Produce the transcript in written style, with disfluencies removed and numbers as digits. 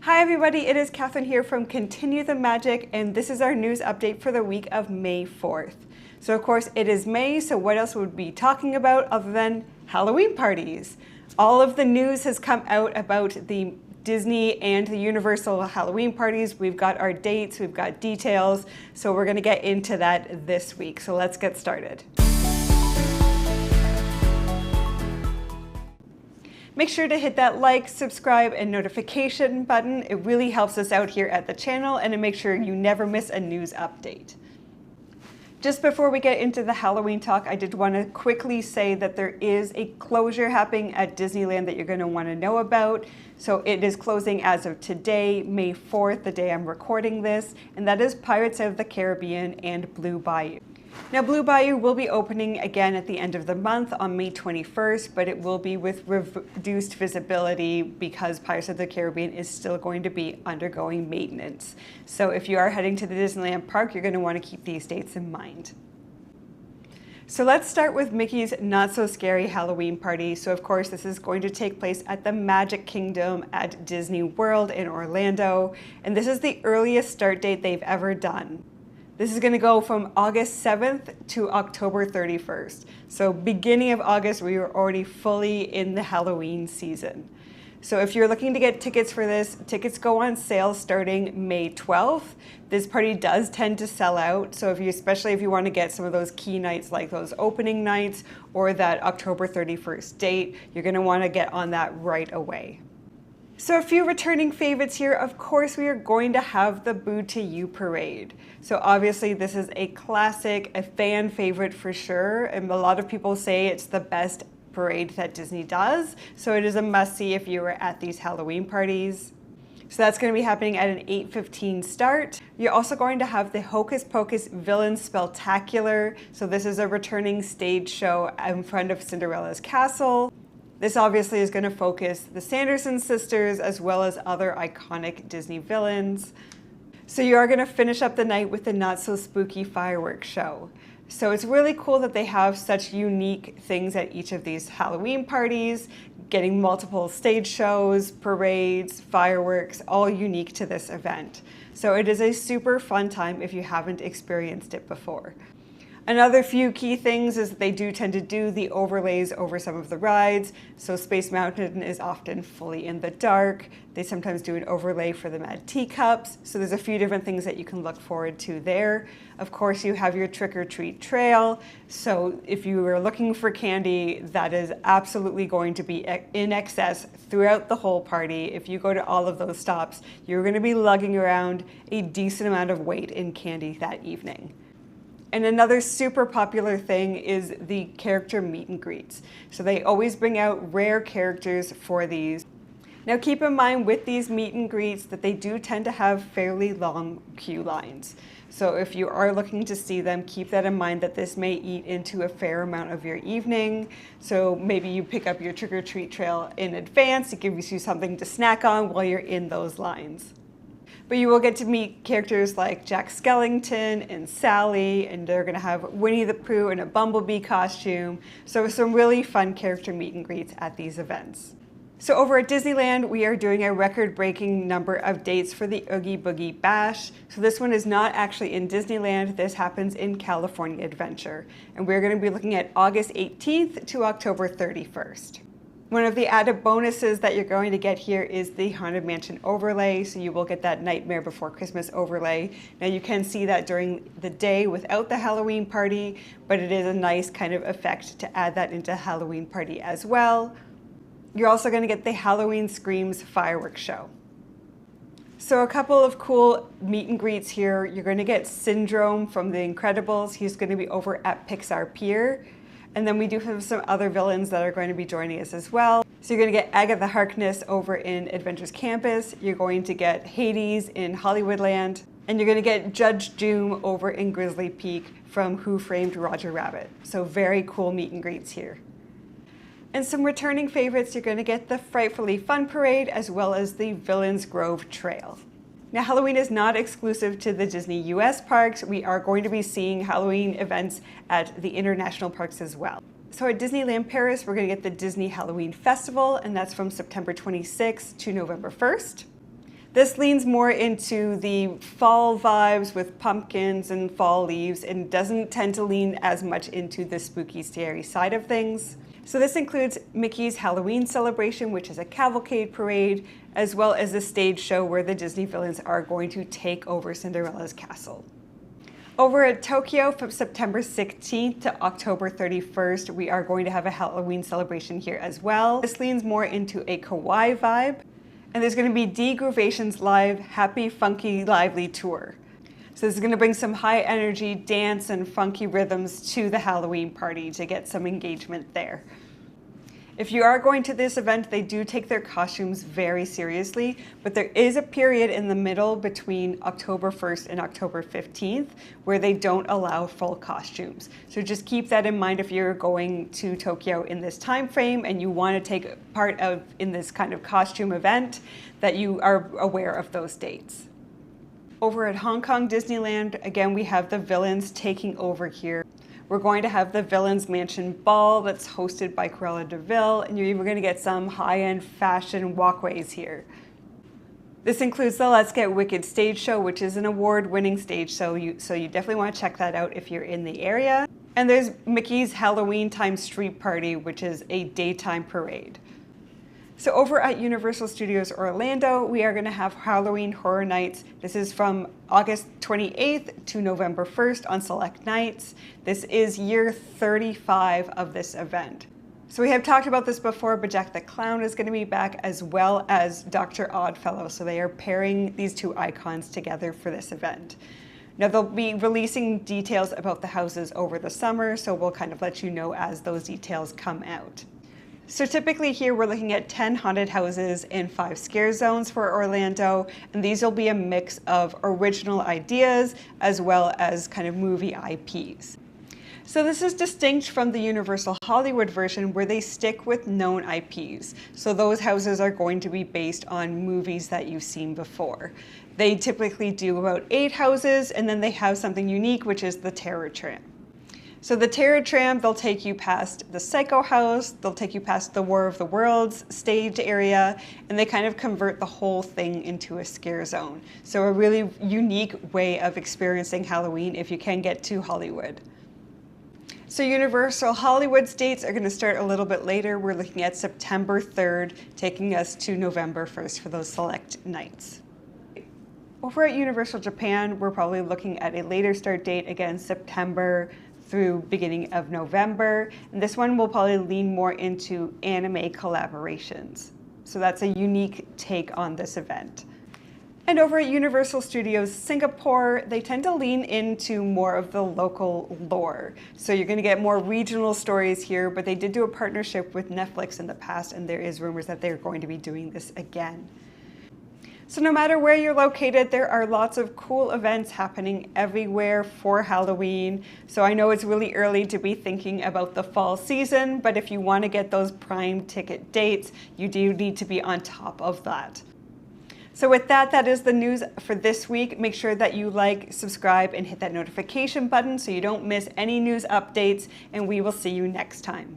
Hi everybody, it is Catherine here from Continue the Magic, and this is our news update for the week of May 4th. So of course it is May, so what else would we be talking about other than Halloween parties? All of the news has come out about the Disney and the Universal Halloween parties. We've got our dates, we've got details, so we're going to get into that this week. So let's get started. Make sure to hit that like, subscribe, and notification button. It really helps us out here at the channel, and it makes sure you never miss a news update. Just before we get into the Halloween talk, I did want to quickly say that there is a closure happening at Disneyland that you're going to want to know about. So it is closing as of today, May 4th, the day I'm recording this, and that is Pirates of the Caribbean and Blue Bayou. Now, Blue Bayou will be opening again at the end of the month on May 21st, but it will be with reduced visibility because Pirates of the Caribbean is still going to be undergoing maintenance. So if you are heading to the Disneyland park, you're going to want to keep these dates in mind. So let's start with Mickey's Not So Scary Halloween Party. So of course this is going to take place at the Magic Kingdom at Disney World in Orlando, and this is the earliest start date they've ever done. This is going to go from August 7th to October 31st. So beginning of August, we are already fully in the Halloween season. So if you're looking to get tickets for this, tickets go on sale starting May 12th. This party does tend to sell out. So especially if you want to get some of those key nights like those opening nights or that October 31st date, you're going to want to get on that right away. So a few returning favorites here. Of course, we are going to have the Boo to You parade. So obviously this is a classic, a fan favorite for sure, and a lot of people say it's the best parade that Disney does. So it is a must-see if you were at these Halloween parties. So that's going to be happening at an 8:15 start. You're also going to have the Hocus Pocus Villain Spectacular. So this is a returning stage show in front of Cinderella's castle. This obviously is going to focus the Sanderson sisters as well as other iconic Disney villains. So you are going to finish up the night with the Not So Spooky fireworks show. So it's really cool that they have such unique things at each of these Halloween parties, getting multiple stage shows, parades, fireworks, all unique to this event. So it is a super fun time if you haven't experienced it before. Another few key things is that they do tend to do the overlays over some of the rides. So Space Mountain is often fully in the dark. They sometimes do an overlay for the Mad Teacups. So there's a few different things that you can look forward to there. Of course, you have your trick or treat trail. So if you are looking for candy, that is absolutely going to be in excess throughout the whole party. If you go to all of those stops, you're going to be lugging around a decent amount of weight in candy that evening. And another super popular thing is the character meet and greets. So they always bring out rare characters for these. Now keep in mind with these meet and greets that they do tend to have fairly long queue lines. So if you are looking to see them, keep that in mind that this may eat into a fair amount of your evening. So maybe you pick up your trick or treat trail in advance. It gives you something to snack on while you're in those lines. But you will get to meet characters like Jack Skellington and Sally, and they're going to have Winnie the Pooh in a bumblebee costume. So some really fun character meet and greets at these events. So over at Disneyland, we are doing a record-breaking number of dates for the Oogie Boogie Bash. So this one is not actually in Disneyland. This happens in California Adventure. And we're going to be looking at August 18th to October 31st. One of the added bonuses that you're going to get here is the Haunted Mansion overlay, so you will get that Nightmare Before Christmas overlay. Now you can see that during the day without the Halloween party, but it is a nice kind of effect to add that into Halloween party as well. You're also going to get the Halloween Screams fireworks show. So a couple of cool meet and greets here. You're going to get Syndrome from The Incredibles. He's going to be over at Pixar Pier. And then we do have some other villains that are going to be joining us as well. So you're going to get Agatha Harkness over in Adventures Campus. You're going to get Hades in Hollywoodland. And you're going to get Judge Doom over in Grizzly Peak from Who Framed Roger Rabbit. So very cool meet and greets here. And some returning favorites, you're going to get the Frightfully Fun Parade as well as the Villains Grove Trail. Now, Halloween is not exclusive to the Disney US parks. We are going to be seeing Halloween events at the international parks as well. So at Disneyland Paris, we're going to get the Disney Halloween Festival, and that's from September 26th to November 1st. This leans more into the fall vibes with pumpkins and fall leaves and doesn't tend to lean as much into the spooky, scary side of things. So this includes Mickey's Halloween celebration, which is a cavalcade parade, as well as a stage show where the Disney villains are going to take over Cinderella's castle. Over at Tokyo from September 16th to October 31st, we are going to have a Halloween celebration here as well. This leans more into a kawaii vibe. And there's going to be Degroovation's live Happy Funky Lively tour. So this is going to bring some high energy dance and funky rhythms to the Halloween party to get some engagement there. If you are going to this event, they do take their costumes very seriously, but there is a period in the middle between October 1st and October 15th where they don't allow full costumes. So just keep that in mind if you're going to Tokyo in this time frame and you want to take part in this kind of costume event, that you are aware of those dates. Over at Hong Kong Disneyland, again, we have the villains taking over here. We're going to have the Villains Mansion Ball that's hosted by Cruella de Vil, and you're even going to get some high-end fashion walkways here. This includes the Let's Get Wicked stage show, which is an award-winning stage show, so you definitely want to check that out if you're in the area. And there's Mickey's Halloween Time Street Party, which is a daytime parade. So over at Universal Studios Orlando, we are going to have Halloween Horror Nights. This is from August 28th to November 1st on select nights. This is year 35 of this event. So we have talked about this before, but Jack the Clown is going to be back as well as Dr. Oddfellow. So they are pairing these two icons together for this event. Now they'll be releasing details about the houses over the summer, so we'll kind of let you know as those details come out. So typically here we're looking at 10 haunted houses and 5 scare zones for Orlando, and these will be a mix of original ideas as well as kind of movie IPs. So this is distinct from the Universal Hollywood version where they stick with known IPs. So those houses are going to be based on movies that you've seen before. They typically do about 8 houses, and then they have something unique, which is the Terror Tram. So the Terror Tram, they'll take you past the Psycho House, they'll take you past the War of the Worlds stage area, and they kind of convert the whole thing into a scare zone. So a really unique way of experiencing Halloween if you can get to Hollywood. So Universal Hollywood's dates are going to start a little bit later. We're looking at September 3rd, taking us to November 1st for those select nights. Over at Universal Japan, we're probably looking at a later start date, again, September through beginning of November. And this one will probably lean more into anime collaborations. So that's a unique take on this event. And over at Universal Studios Singapore, they tend to lean into more of the local lore. So you're gonna get more regional stories here, but they did do a partnership with Netflix in the past, and there is rumors that they're going to be doing this again. So no matter where you're located, there are lots of cool events happening everywhere for Halloween. So I know it's really early to be thinking about the fall season, but if you want to get those prime ticket dates, you do need to be on top of that. So with that, that is the news for this week. Make sure that you like, subscribe, and hit that notification button so you don't miss any news updates, and we will see you next time.